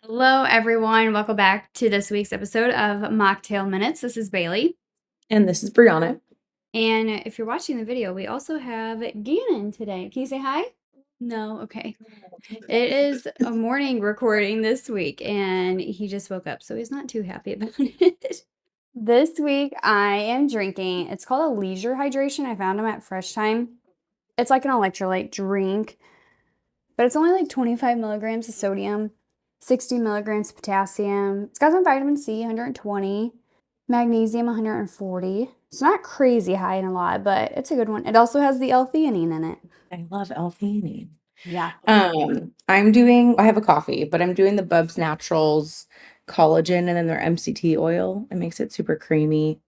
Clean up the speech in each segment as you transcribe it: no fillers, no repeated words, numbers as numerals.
Hello, everyone. Welcome back to this week's episode of Mocktail Minutes. This is Bailey. And this is Brianna. And if you're watching the video, we also have Gannon today. Can you say hi? No? Okay. It is a morning recording this week, and he just woke up, so he's not too happy about it. This week, I am drinking, it's called a leisure hydration. I found them at Fresh Time. It's like an electrolyte drink, but it's only like 25 milligrams of sodium, 60 milligrams of potassium. It's got some vitamin C, 120, magnesium, 140. It's not crazy high in a lot, but it's a good one. It also has the L-theanine in it. I love L-theanine. Yeah. I have a coffee, but I'm doing the BUBS Naturals collagen and then their MCT oil. It makes it super creamy.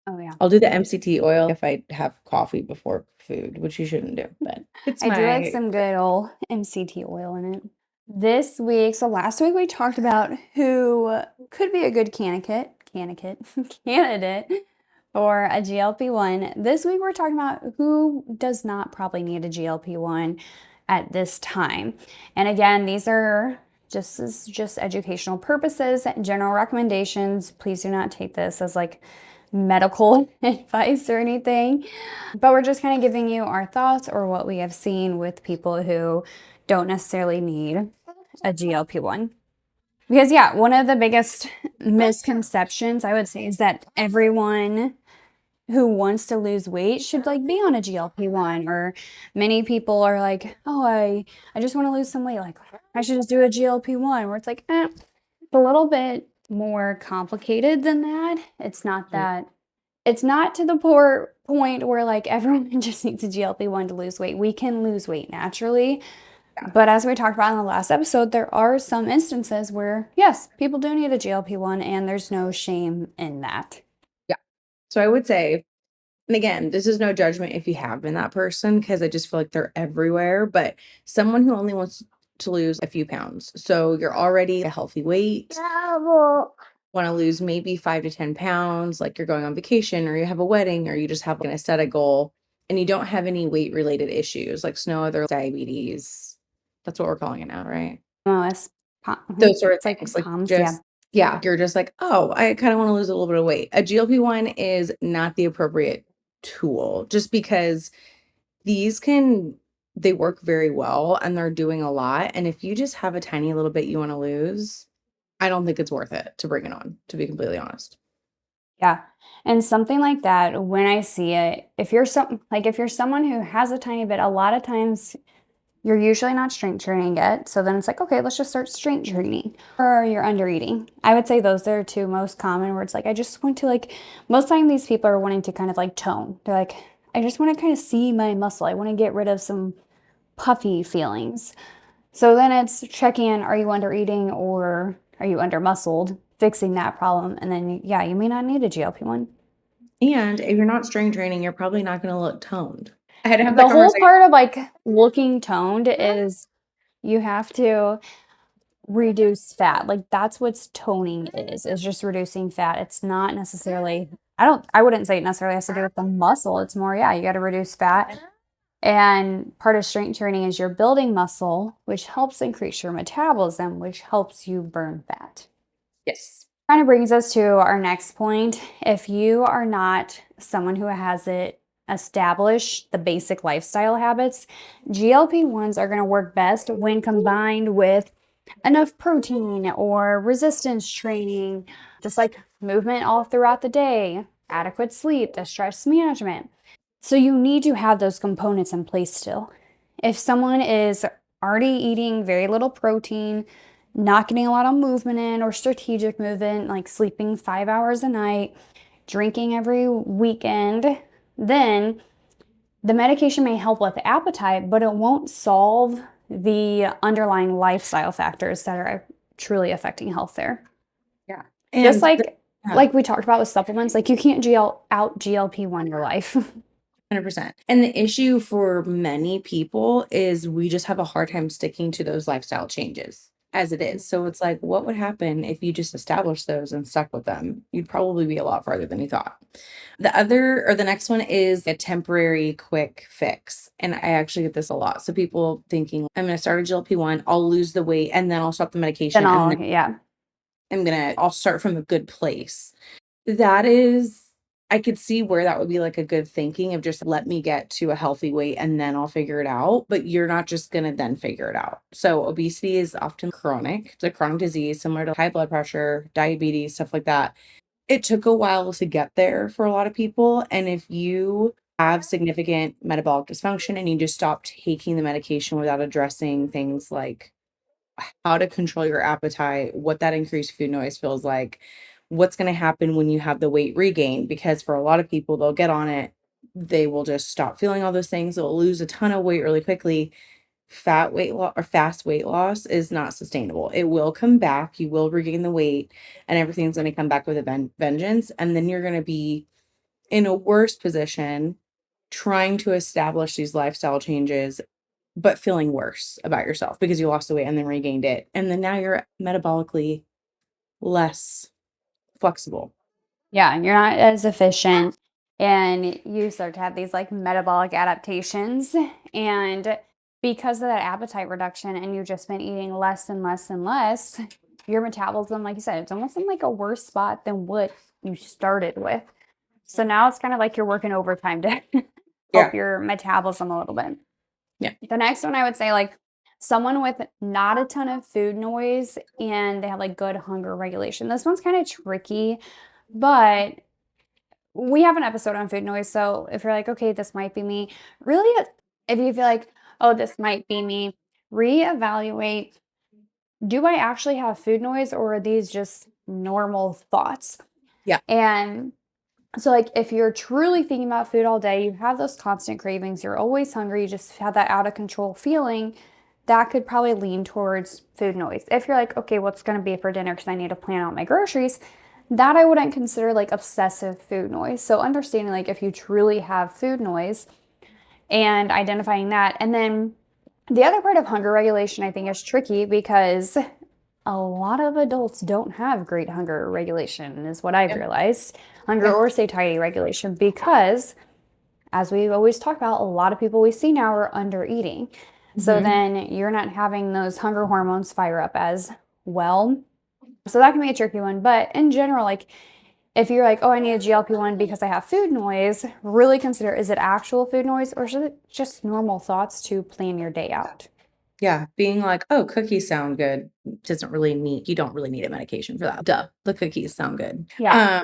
Oh, yeah. I'll do the MCT oil if I have coffee before food, which you shouldn't do, but I do like some good old MCT oil in it. This week, so last week we talked about who could be a good candidate for a GLP-1. This week we're talking about who does not probably need a GLP-1 at this time. And again, these are just educational purposes, general recommendations. Please do not take this as like medical advice or anything, but we're just kind of giving you our thoughts or what we have seen with people who don't necessarily need a GLP-1. Because yeah, one of the biggest misconceptions I would say is that everyone who wants to lose weight should like be on a GLP-1, or many people are like, oh, I just want to lose some weight, like I should just do a GLP-1, where it's like, it's a little bit more complicated than that. It's not to the poor point where like everyone just needs a GLP-1 to lose weight. We can lose weight naturally. But as we talked about in the last episode, there are some instances where, yes, people do need a GLP-1 and there's no shame in that. Yeah. So I would say, and again, this is no judgment if you have been that person, because I just feel like they're everywhere, but someone who only wants to lose a few pounds. So you're already a healthy weight, want to lose maybe 5 to 10 pounds, like you're going on vacation or you have a wedding or you just have an aesthetic goal and you don't have any weight related issues, like no other diabetes. That's what we're calling it now, right? Oh, it's Those sort of like things, like POMS, just, yeah, you're just like, oh, I kind of want to lose a little bit of weight. A GLP-1 is not the appropriate tool just because they work very well and they're doing a lot. And if you just have a tiny little bit you want to lose, I don't think it's worth it to bring it on, to be completely honest. Yeah. And something like that, when I see it, if you're someone who has a tiny bit, a lot of times you're usually not strength training yet. So then it's like, okay, let's just start strength training. Or you're under eating. I would say those are two most common where it's like, I just want to like, most time these people are wanting to kind of like tone. They're like, I just want to kind of see my muscle. I want to get rid of some puffy feelings. So then it's checking in, are you under eating or are you under muscled? Fixing that problem. And then, yeah, you may not need a GLP-1. And if you're not strength training, you're probably not going to look toned. I had to have that The whole conversation. part of like looking toned is you have to reduce fat. Like that's what's toning is just reducing fat. It's not necessarily, I wouldn't say it necessarily has to do with the muscle. It's more, yeah, you got to reduce fat. And part of strength training is you're building muscle, which helps increase your metabolism, which helps you burn fat. Yes. Kind of brings us to our next point. If you are not someone who has it established, the basic lifestyle habits, GLP-1s are going to work best when combined with enough protein or resistance training, just like movement all throughout the day, adequate sleep, the stress management. So you need to have those components in place still. If someone is already eating very little protein, not getting a lot of movement in or strategic movement, like sleeping 5 hours a night, drinking every weekend, then the medication may help with appetite, but it won't solve the underlying lifestyle factors that are truly affecting health there. Yeah. Just And like we talked about with supplements, like you can't out GLP-1 your life. 100%. And the issue for many people is we just have a hard time sticking to those lifestyle changes. as it is. So it's like, what would happen if you just established those and stuck with them? You'd probably be a lot farther than you thought. The next one is a temporary quick fix. And I actually get this a lot. So people thinking, I'm going to start a GLP-1, I'll lose the weight, and then I'll stop the Then medication, and I'll, then yeah. I'll start from a good place. That is, I could see where that would be like a good thinking of just let me get to a healthy weight and then I'll figure it out. But you're not just going to then figure it out. So obesity is often chronic. It's a chronic disease similar to high blood pressure, diabetes, stuff like that. It took a while to get there for a lot of people. And if you have significant metabolic dysfunction and you just stop taking the medication without addressing things like how to control your appetite, what that increased food noise feels like, what's going to happen when you have the weight regain. Because for a lot of people, they'll get on it, they will just stop feeling all those things, they'll lose a ton of weight really quickly. Fat weight loss or fast weight loss is not sustainable. It will come back, you will regain the weight, and everything's going to come back with a vengeance. And then you're going to be in a worse position trying to establish these lifestyle changes but feeling worse about yourself because you lost the weight and then regained it. And then now you're metabolically less flexible. Yeah, and you're not as efficient, and you start to have these like metabolic adaptations. And because of that appetite reduction, and you've just been eating less and less and less, your metabolism, like you said, it's almost in like a worse spot than what you started with. So now it's kind of like you're working overtime to help Yeah. your metabolism a little bit. Yeah. The next one I would say, like someone with not a ton of food noise and they have like good hunger regulation. This one's kind of tricky, but we have an episode on food noise. So if you're like, okay, this might be me, really, if you feel like, oh, this might be me, reevaluate. Do I actually have food noise, or are these just normal thoughts? Yeah. And so, like, if you're truly thinking about food all day, you have those constant cravings, you're always hungry, you just have that out of control feeling, that could probably lean towards food noise. If you're like, okay, what's going to be for dinner because I need to plan out my groceries, that I wouldn't consider like obsessive food noise. So, understanding like if you truly have food noise and identifying that. And then the other part of hunger regulation, I think, is tricky because a lot of adults don't have great hunger regulation, is what I've Yeah. realized. Hunger Yeah. or satiety regulation, because as we always talk about, a lot of people we see now are under eating. So Mhm. then you're not having those hunger hormones fire up as well. So that can be a tricky one. But in general, like if you're like, oh, I need a GLP-1 because I have food noise, really consider, is it actual food noise or is it just normal thoughts to plan your day out? Yeah. Being like, oh, cookies sound good you don't really need a medication for that. Duh. The cookies sound good. Yeah.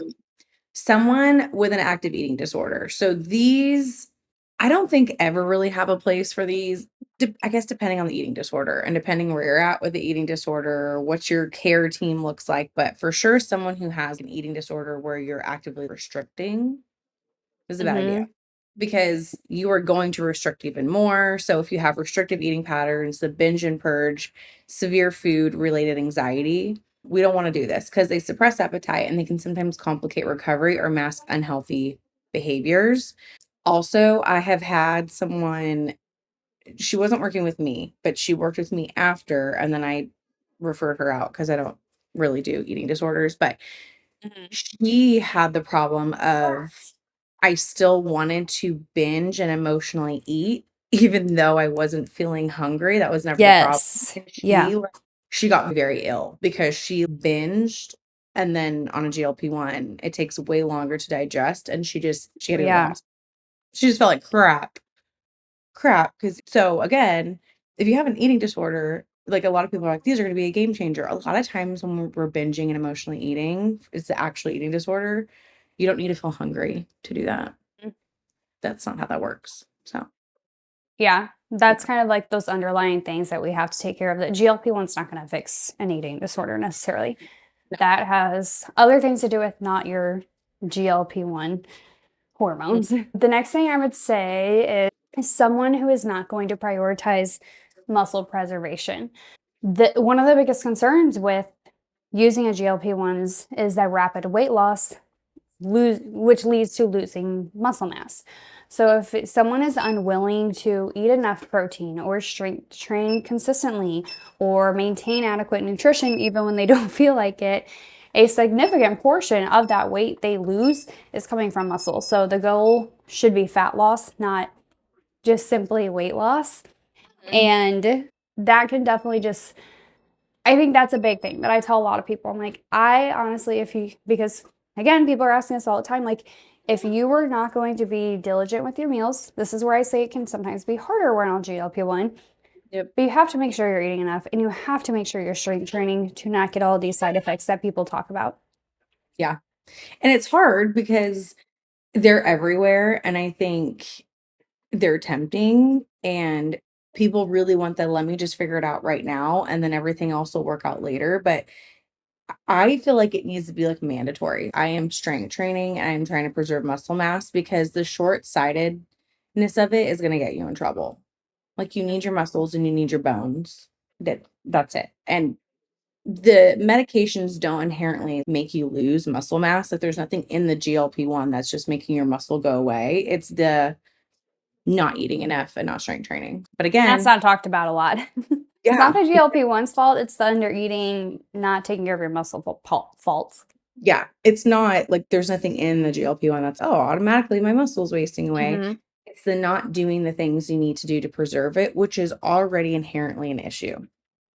Someone with an active eating disorder. So these, I don't think ever really have a place for these. I guess depending on the eating disorder and depending where you're at with the eating disorder, what your care team looks like. But for sure, someone who has an eating disorder where you're actively restricting is a bad idea Mm-hmm. because you are going to restrict even more. So if you have restrictive eating patterns, the binge and purge, severe food related anxiety, we don't want to do this because they suppress appetite and they can sometimes complicate recovery or mask unhealthy behaviors. Also, I have had someone, she wasn't working with me, but she worked with me after, and then I referred her out because I don't really do eating disorders, but Mhm. she had the problem of I still wanted to binge and emotionally eat even though I wasn't feeling hungry. That was never the problem. Yes. And Yeah. she got very ill because she binged, and then on a GLP-1, it takes way longer to digest, and she had to go to the Yeah. hospital. She just felt like crap. Because so again, if you have an eating disorder, like a lot of people are like, these are going to be a game changer. A lot of times when we're binging and emotionally eating, it's the actual eating disorder. You don't need to feel hungry to do that. That's not how that works. So Yeah. That's kind of like those underlying things that we have to take care of. That GLP-1's not going to fix an eating disorder necessarily. no. That has other things to do with, not your GLP-1 hormones. The next thing I would say is someone who is not going to prioritize muscle preservation. One of the biggest concerns with using a GLP-1s is that rapid weight loss, which leads to losing muscle mass. So if someone is unwilling to eat enough protein or strength train consistently or maintain adequate nutrition even when they don't feel like it, a significant portion of that weight they lose is coming from muscle. So the goal should be fat loss, not just simply weight loss. And that can definitely just, I think that's a big thing that I tell a lot of people. I'm like, I honestly, because again, people are asking us all the time, like, if you were not going to be diligent with your meals, this is where I say it can sometimes be harder when on GLP-1, Yep. but you have to make sure you're eating enough and you have to make sure you're strength training to not get all these side effects that people talk about. Yeah. And it's hard because they're everywhere, and I think they're tempting, and people really want the, "Let me just figure it out right now, and then everything else will work out later," but I feel like it needs to be, like, mandatory. I am strength training, and I'm trying to preserve muscle mass because the short-sightedness of it is gonna get you in trouble. Like, you need your muscles and you need your bones. That's it, and the medications don't inherently make you lose muscle mass. Like, there's nothing in the GLP-1 that's just making your muscle go away. It's the not eating enough and not strength training. But That's again, not talked about a lot. It's not yeah, the GLP-1's fault, it's the under eating, not taking care of your muscle faults. yeah, it's not like there's nothing in the GLP-1 that's, "Oh, automatically my muscle's wasting away." Mhm. It's the not doing the things you need to do to preserve it, which is already inherently an issue.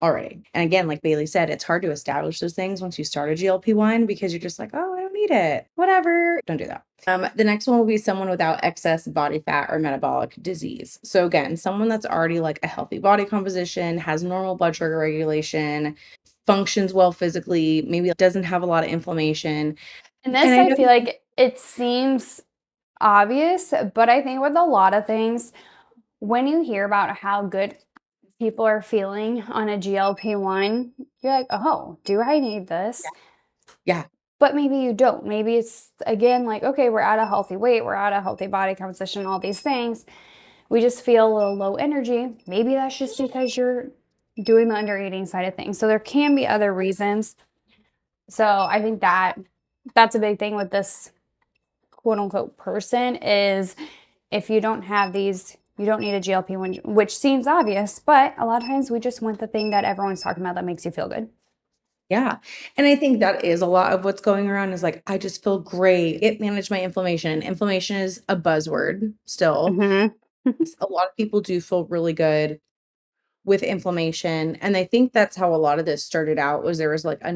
Already. And again, like Bailey said, it's hard to establish those things once you start a GLP-1 because you're just like, "Oh, I don't need it. Whatever." Don't do that. The next one will be someone without excess body fat or metabolic disease. So again, someone that's already like a healthy body composition, has normal blood sugar regulation, functions well physically, maybe doesn't have a lot of inflammation. And And this, I I know. feel like it seems obvious, but I think with a lot of things, when you hear about how good people are feeling on a GLP-1, you're like, "Oh, do I need Yeah. this?" Yeah. But maybe you don't. Maybe it's again like, okay, we're at a healthy weight, we're at a healthy body composition, all these things. We just feel a little low energy. Maybe that's just because you're doing the under eating side of things. So there can be other reasons. So I think that's a big thing with this quote unquote person is if you don't have these, you don't need a GLP-1, which seems obvious, but a lot of times we just want the thing that everyone's talking about that makes you feel good. Yeah. And I think that is a lot of what's going around is like, I just feel great. It managed my inflammation. Inflammation is a buzzword still. Hmm. A lot of people do feel really good with inflammation. And I think that's how a lot of this started out was there was like a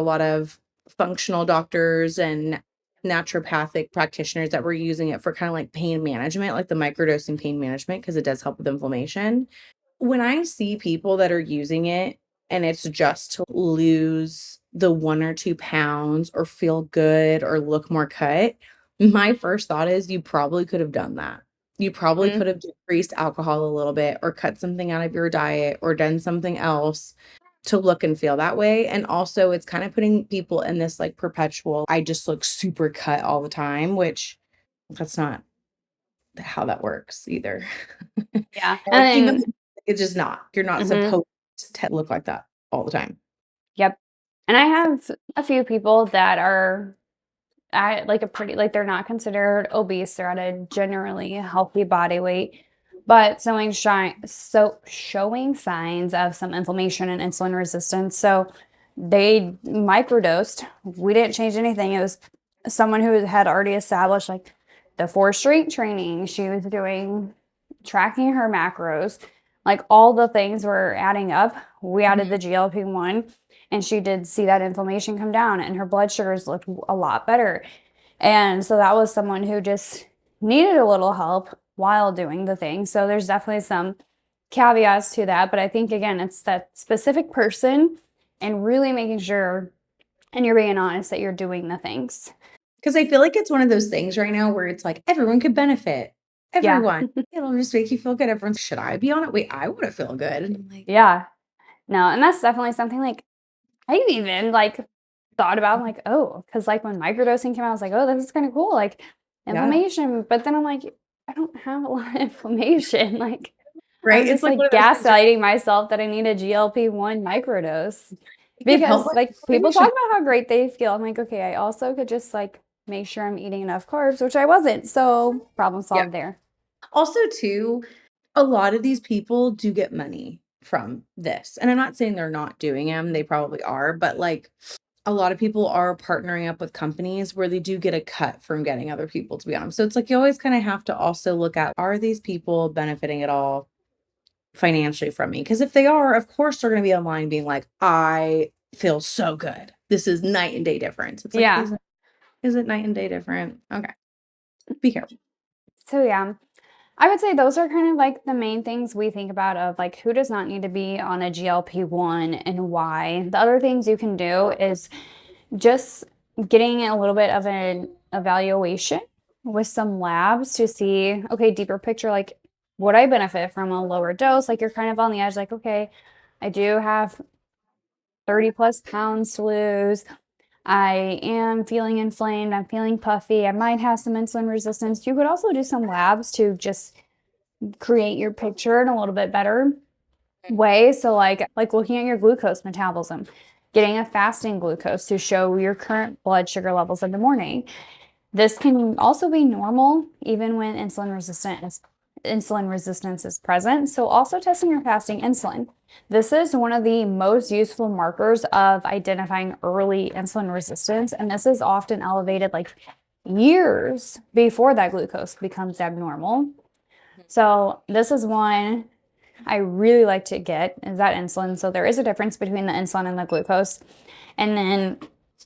lot of functional doctors and naturopathic practitioners that were using it for kind of like pain management, like the microdosing pain management, because it does help with inflammation. When I see people that are using it and it's just to lose the 1 or 2 pounds or feel good or look more cut, my first thought is you probably could have done that. You probably could have decreased alcohol a little bit or cut something out of your diet or done something else to look and feel that way, and also it's kinda putting people in this, like, perpetual, "I just look super cut all the time," which that's not how that works either. Yeah. Like, And even then, it's just not. You're not mhm, supposed to look like that all the time. yep. And I have a few people that are at like a pretty like they're not considered obese. They're at a generally healthy body weight, but showing signs of some inflammation and insulin resistance. So they microdosed. We didn't change anything. It was someone who had already established like the 4 strength training. She was doing tracking her macros. Like all the things were adding up. We added Mhm. the GLP-1 and she did see that inflammation come down and her blood sugars looked a lot better. And so that was someone who just needed a little help while doing the thing. So there's definitely some caveats to that. But I think, again, it's that specific person and really making sure and you're being honest that you're doing the things. 'Cause I feel like it's one of those things right now where it's like everyone could benefit. Yeah. Everyone. It'll just make you feel good. Everyone's, "Should I be on it? Wait, I wanna feel good." And I'm like, Yeah. No, and that's definitely something like I even like thought about I'm like, oh, because like when microdosing came out, I was like, oh, this is kind of cool, like yeah. inflammation. But then I'm like, I don't have a lot of inflammation. Like Right? I'm It's just like one like of those things where gaslighting myself that I need a GLP-1 microdose it could help because with like people talk inflammation. about how great they feel. I'm like, okay, I also could just like make sure I'm eating enough carbs, which I wasn't. So problem Yeah. solved there. Also, too, a lot of these people do get money from this. And I'm not saying they're not doing them, they probably are, but like a lot of people are partnering up with companies where they do get a cut from getting other people to be on them. So it's like you always kind of have to also look at, are these people benefiting at all financially from me? Because if they are, of course they're going to be online being like, I feel so good. This is night and day difference. It's like, Yeah. is it night and day different? Okay. Be careful. So yeah, I would say those are kind of like the main things we think about of like who does not need to be on a GLP-1 and why. The other things you can do is just getting a little bit of an evaluation with some labs to see, okay, deeper picture, like would I benefit from a lower dose? Like you're kind of on the edge, like, okay, I do have 30 plus pounds to lose. I am feeling inflamed. I'm feeling puffy. I might have some insulin resistance. You could also do some labs to just create your picture in a little bit better way. So like looking at your glucose metabolism, getting a fasting glucose to show your current blood sugar levels in the morning. This can also be normal even when insulin resistance is present. So also testing your fasting insulin. This is one of the most useful markers of identifying early insulin resistance, and this is often elevated like years before that glucose becomes abnormal. So this is one I really like to get, is that insulin. So there is a difference between the insulin and the glucose. And then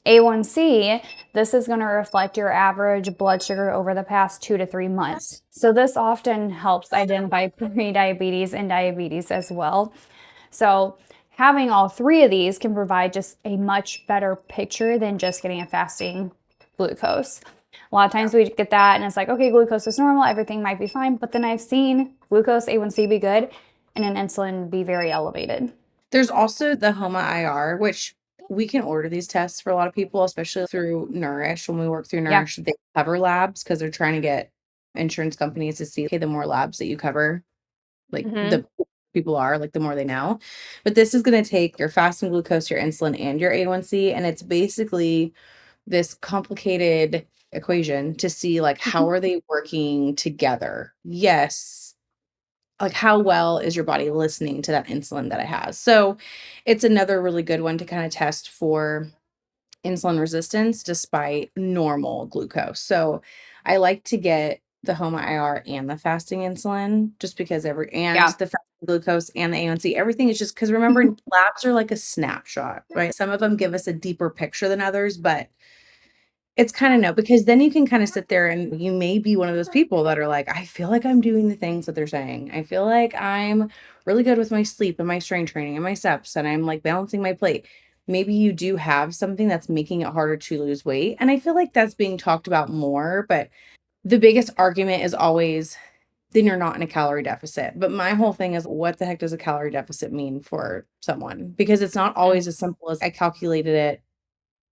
A1C, this is going to reflect your average blood sugar over the past 2 to 3 months. So this often helps identify prediabetes and diabetes as well. So having all three of these can provide just a much better picture than just getting a fasting glucose. A lot of times we get that and it's like, okay, glucose is normal, everything might be fine. But then I've seen glucose A1C be good and an insulin be very elevated. There's also the HOMA IR, which we can order these tests for a lot of people, especially through Nourish. When we work through Yeah. Nourish, they cover labs because they're trying to get insurance companies to see, okay, the more labs that you cover, like Mm-hmm. the people are, like the more they know. But this is going to take your fasting glucose, your insulin, and your A1C. And it's basically this complicated equation to see like how are they working together. Yes, like how well is your body listening to that insulin that it has. So it's another really good one to kind of test for insulin resistance despite normal glucose. So I like to get the HOMA IR and the fasting insulin just because and Yeah. the fasting glucose and the A1C, everything is just because remember labs are like a snapshot, right? Some of them give us a deeper picture than others, but it's kinda no, because then you can kinda sit there and you may be one of those people that are like, "I feel like I'm doing the things that they're saying. I feel like I'm really good with my sleep and my strength training and my steps, and I'm, like, balancing my plate." Maybe you do have something that's making it harder to lose weight, and I feel like that's being talked about more, but the biggest argument is always, "Then you're not in a calorie deficit." But my whole thing is, what the heck does a calorie deficit mean for someone? Because it's not always as simple as, "I calculated it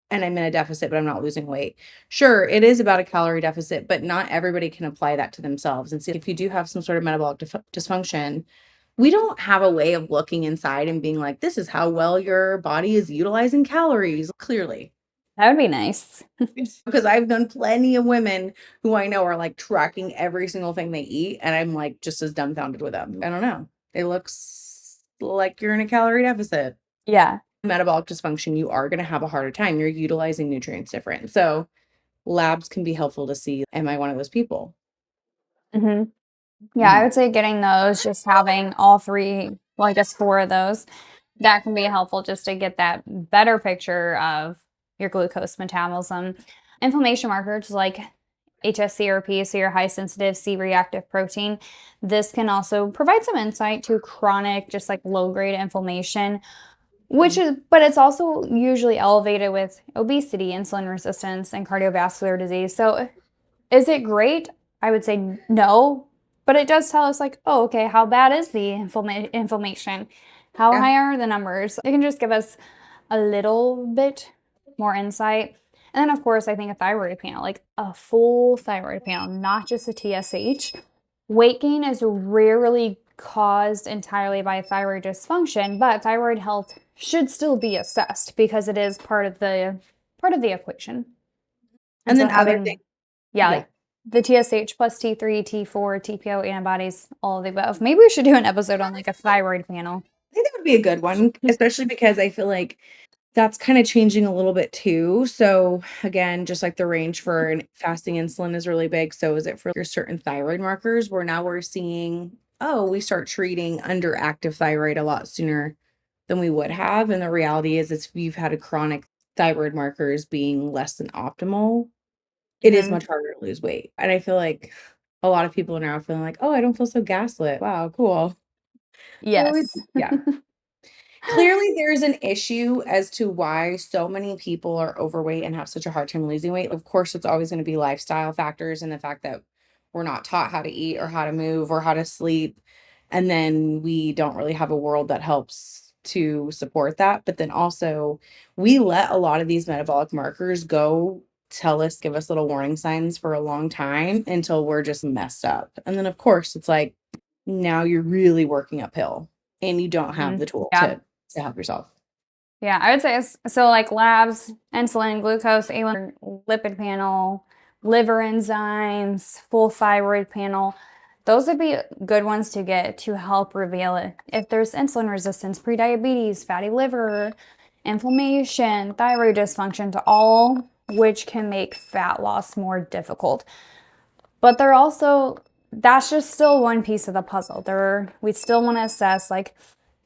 and I'm in a deficit, but I'm not losing weight." Sure, it is about a calorie deficit, but not everybody can apply that to themselves. And see, if you do have some sort of metabolic dysfunction, we don't have a way of looking inside and being like, this is how well your body is utilizing calories, clearly. That would be nice. Because I've done plenty of women who I know are like tracking every single thing they eat, and I'm like just as dumbfounded with them. I don't know. It looks like you're in a calorie deficit. Yeah. Metabolic dysfunction, you are going to have a harder time. You're utilizing nutrients different. So labs can be helpful to see, am I one of those people? Hmm. Yeah, I Mhm. would say getting those, just having all three, well, I guess four of those, that can be helpful just to get that better picture of your glucose metabolism. Inflammation markers like HSCRP, so your high sensitive C reactive protein. This can also provide some insight to chronic, just like low grade inflammation, which is, but it's also usually elevated with obesity, insulin resistance, and cardiovascular disease. So is it great? I would say no, but it does tell us like, oh, okay, how bad is the inflammation? How Yeah. high are the numbers? It can just give us a little bit more insight. And then of course, I think a thyroid panel, like a full thyroid panel, not just a TSH. Weight gain is rarely caused entirely by thyroid dysfunction, but thyroid health should still be assessed because it is part of the equation. And And so then other thing, having, yeah, yeah. like the TSH plus T3, T4, TPO antibodies, all of the above. Maybe we should do an episode on like a thyroid panel. I think that would be a good one, especially because I feel like that's kind of changing a little bit too. So again, just like the range for fasting insulin is really big. So is it for your certain thyroid markers where now we're seeing, oh, we start treating underactive thyroid a lot sooner than we would have. And the reality is if you've had a chronic thyroid markers being less than optimal, it is much harder to lose weight. And I feel like a lot of people are now feeling like, oh, I don't feel so gaslit. Wow, cool. So Yes. yeah. Clearly, there's an issue as to why so many people are overweight and have such a hard time losing weight. Of course, it's always going to be lifestyle factors and the fact that we're not taught how to eat or how to move or how to sleep. And then we don't really have a world that helps to support that. But then also, we let a lot of these metabolic markers go tell us, give us little warning signs for a long time until we're just messed up. And then, of course, it's like now you're really working uphill and you don't have the tool Yeah. to help yourself. Yeah, I would say so like labs, insulin, glucose, A1, lipid panel, liver enzymes, full thyroid panel. Those would be good ones to get to help reveal it. If there's insulin resistance, prediabetes, fatty liver, inflammation, thyroid dysfunction, all which can make fat loss more difficult. But they're also, that's just still one piece of the puzzle. We still want to assess like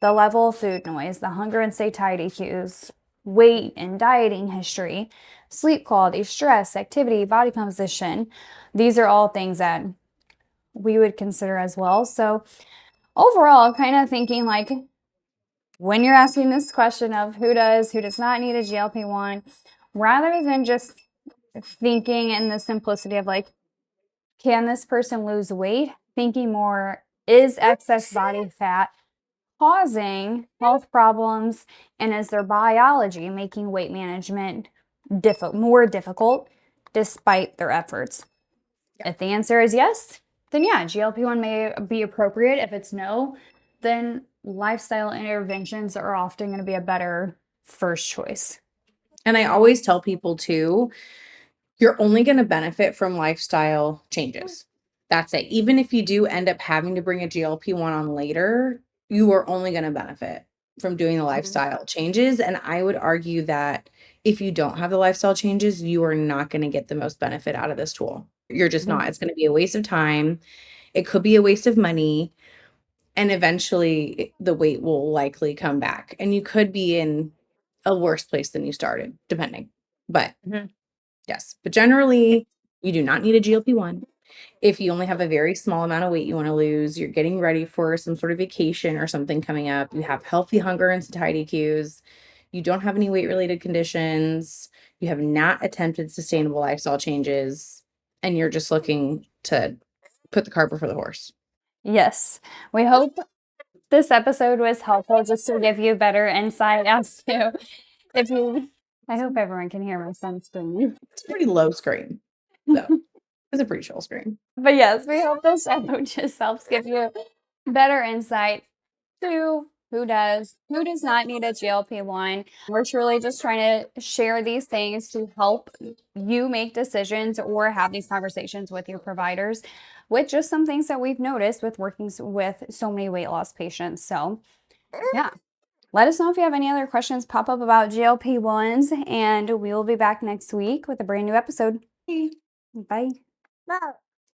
the level of food noise, the hunger and satiety cues, weight and dieting history, sleep quality, stress, activity, body composition. These are all things that we would consider as well. So overall, kind of thinking like when you're asking this question of who does not need a GLP-1, rather than just thinking in the simplicity of like, can this person lose weight? Thinking more, is excess body fat causing health problems, and is their biology making weight management more difficult despite their efforts? Yeah. If the answer is yes, then yeah, GLP-1 may be appropriate. If it's no, then lifestyle interventions are often going to be a better first choice. And I always tell people too, you're only going to benefit from lifestyle changes. That's it. Even if you do end up having to bring a GLP-1 on later, you are only going to benefit from doing the lifestyle changes. And I would argue that if you don't have the lifestyle changes, you are not going to get the most benefit out of this tool. You're just not. It's going to be a waste of time. It could be a waste of money. And eventually the weight will likely come back. And you could be in a worse place than you started, depending. But yes, but generally, you do not need a GLP-1. If you only have a very small amount of weight you want to lose, you're getting ready for some sort of vacation or something coming up, you have healthy hunger and satiety cues, you don't have any weight-related conditions, you have not attempted sustainable lifestyle changes, and you're just looking to put the cart before the horse. Yes, we hope this episode was helpful just to give you better insight as to if you. I hope everyone can hear my son screaming. It's a pretty low scream, though. It's a pretty chill scream. But yes, we hope this episode just helps give you better insight to who does not need a GLP-1. We're truly just trying to share these things to help you make decisions or have these conversations with your providers with just some things that we've noticed with working with so many weight loss patients. So yeah, let us know if you have any other questions pop up about GLP-1s, and we will be back next week with a brand new episode. Bye.